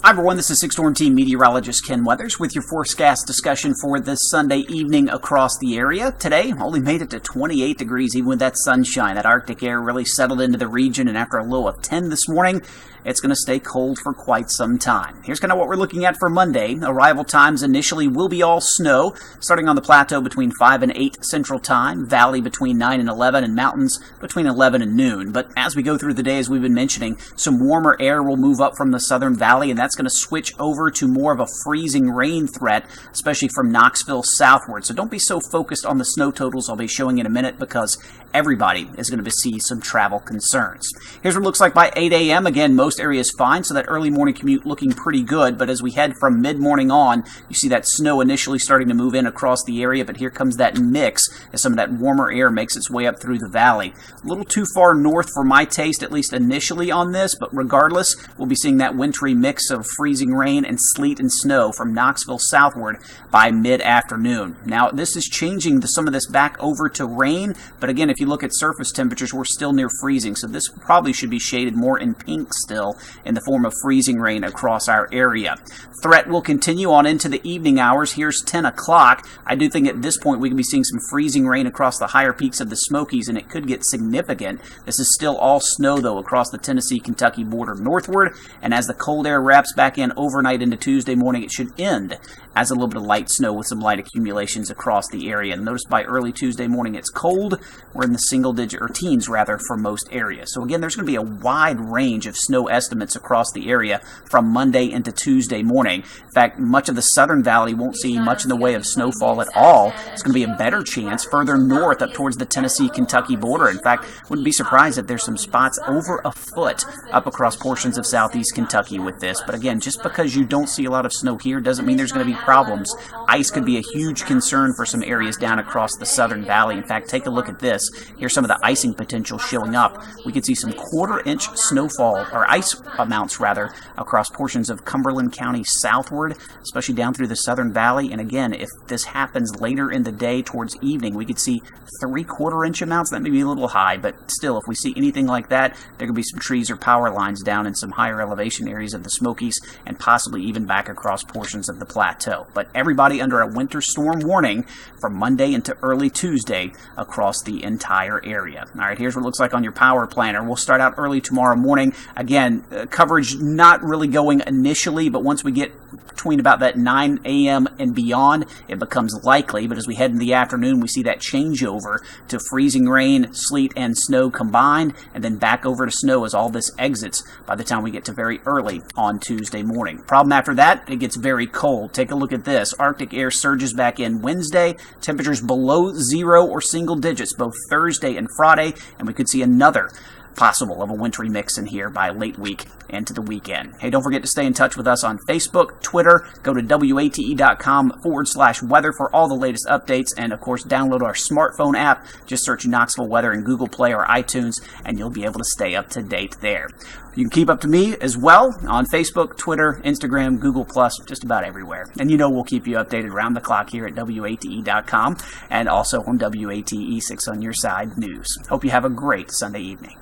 Hi everyone, this is 6 Storm Team meteorologist Ken Weathers with your forecast discussion for this Sunday evening across the area. Today, only made it to 28 degrees even with that sunshine. That Arctic air really settled into the region, and after a low of 10 this morning, it's going to stay cold for quite some time. Here's kind of what we're looking at for Monday. Arrival times initially will be all snow, starting on the plateau between 5 and 8 Central Time, valley between 9 and 11, and mountains between 11 and noon. But as we go through the day, as we've been mentioning, some warmer air will move up from the southern valley, and that's going to switch over to more of a freezing rain threat, especially from Knoxville southward. So don't be so focused on the snow totals I'll be showing in a minute, because everybody is going to see some travel concerns. Here's what it looks like by 8 a.m. Again, most areas fine, so that early morning commute looking pretty good, but as we head from mid-morning on, you see that snow initially starting to move in across the area, but here comes that mix as some of that warmer air makes its way up through the valley. A little too far north for my taste, at least initially on this, but regardless, we'll be seeing that wintry mix of freezing rain and sleet and snow from Knoxville southward by mid-afternoon. Now, this is changing some of this back over to rain, but again, if you look at surface temperatures, we're still near freezing, so this probably should be shaded more in pink still in the form of freezing rain across our area. Threat will continue on into the evening hours. Here's 10 o'clock. I do think at this point we could be seeing some freezing rain across the higher peaks of the Smokies, and it could get significant. This is still all snow, though, across the Tennessee-Kentucky border northward, and as the cold air wraps back in overnight into Tuesday morning, it should end as a little bit of light snow with some light accumulations across the area. And notice by early Tuesday morning it's cold. We're in the single digit, or teens rather, for most areas. So again, there's going to be a wide range of snow estimates across the area from Monday into Tuesday morning. In fact, much of the southern valley won't see much in the way of snowfall at all. It's going to be a better chance further north up towards the Tennessee-Kentucky border. In fact, wouldn't be surprised if there's some spots over a foot up across portions of southeast Kentucky with this. But again, just because you don't see a lot of snow here doesn't mean there's going to be problems. Ice could be a huge concern for some areas down across the southern valley. In fact, take a look at this. Here's some of the icing potential showing up. We could see some quarter-inch snowfall, or ice amounts rather, across portions of Cumberland County southward, especially down through the southern valley. And again, if this happens later in the day towards evening, we could see 3/4-inch amounts. That may be a little high, but still, if we see anything like that, there could be some trees or power lines down in some higher elevation areas of the Smokies, and possibly even back across portions of the plateau. But everybody under a winter storm warning from Monday into early Tuesday across the entire area. All right, here's what it looks like on your power planner. We'll start out early tomorrow morning. Again, coverage not really going initially, but once we get between about that 9 a.m. and beyond, it becomes likely. But as we head in the afternoon, we see that changeover to freezing rain, sleet, and snow combined, and then back over to snow as all this exits by the time we get to very early on Tuesday morning. Problem after that, it gets very cold. Take a look at this. Arctic air surges back in Wednesday. Temperatures below zero or single digits both Thursday and Friday, and we could see another possible of a wintry mix in here by late week into the weekend. Hey, don't forget to stay in touch with us on Facebook, Twitter. Go to WATE.com/weather for all the latest updates, and of course download our smartphone app. Just search Knoxville Weather in Google Play or iTunes, and you'll be able to stay up to date there. You can keep up to me as well on Facebook, Twitter, Instagram, Google+, just about everywhere. And you know we'll keep you updated around the clock here at WATE.com and also on WATE 6 on your side news. Hope you have a great Sunday evening.